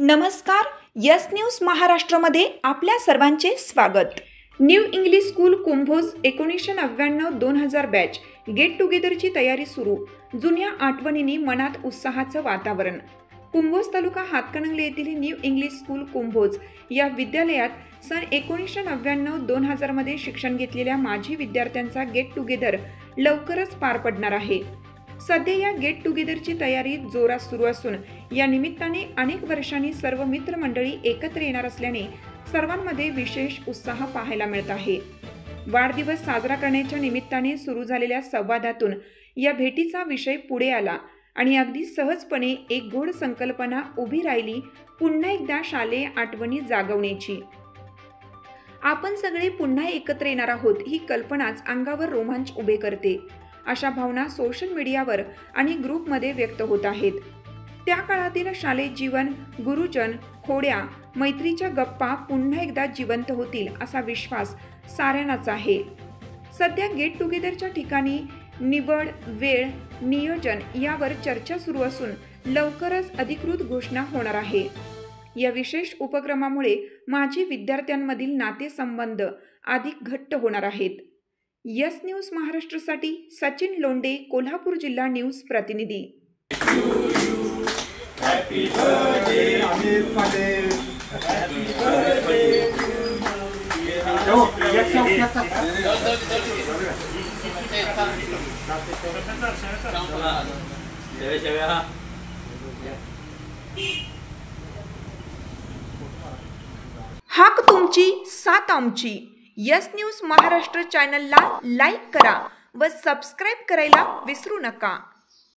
नमस्कार, yes news महाराष्ट्रामध्ये आपल्या सर्वांचे स्वागत। New English school Kumbhoj 1999-2000 batch get टुगेदरची तयारी सुरू। जुन्या आठवणींनी मनात उत्साहाचं वातावरण। कुंभोज तालुका हातकणंगले येथील न्यू इंग्लिश स्कूल कुंभोज या विद्यालयात सन 1999-2000 मध्ये शिक्षण घेतलेल्या माजी विद्यार्थ्यांचा गेट टुगेदर लवकरच पार पडणार आहे। सध्या या गेट टुगेदरची तयारी जोरात सुरू असून या निमित्ताने अनेक वर्षांनी सर्व मित्रमंडळी एकत्र येणार असल्याने सर्वांमध्ये विशेष उत्साह पाहायला मिळत आहे। वाढदिवस साजरा करण्याच्या निमित्ताने सुरू झालेल्या संवादातून या भेटीचा विषय पुढे आला आणि अगदी सहजपणे एक गोड संकल्पना उभी राहिली, पुन्हा एकदा शालेय आठवणी जागवण्याची। आपण सगळे पुन्हा एकत्र येणार आहोत ही कल्पनाच अंगावर रोमांच उभे करते। अशा भावना सोशल मीडियावर आणि ग्रुपमध्ये व्यक्त होत आहेत। त्या काळातील शालेय जीवन, गुरुजन, खोड्या, मैत्रीच्या गप्पा पुन्हा एकदा जिवंत होतील असा विश्वास साऱ्यांनाच आहे। सध्या गेट टुगेदरच्या ठिकाणी निवड, वेळ, नियोजन यावर चर्चा सुरू असून लवकरच अधिकृत घोषणा होणार आहे। या विशेष उपक्रमामुळे माजी विद्यार्थ्यांमधील नातेसंबंध अधिक घट्ट होणार आहेत। यस न्यूज महाराष्ट्रासाठी सचिन लोंडे, कोल्हापूर जिल्हा न्यूज प्रतिनिधी। Happy birthday, Amir Khalil. Happy birthday. हाक तुमची, साथ आमची। यस न्यूज महाराष्ट्र चॅनलला लाईक करा व सबस्क्राईब करायला विसरू नका।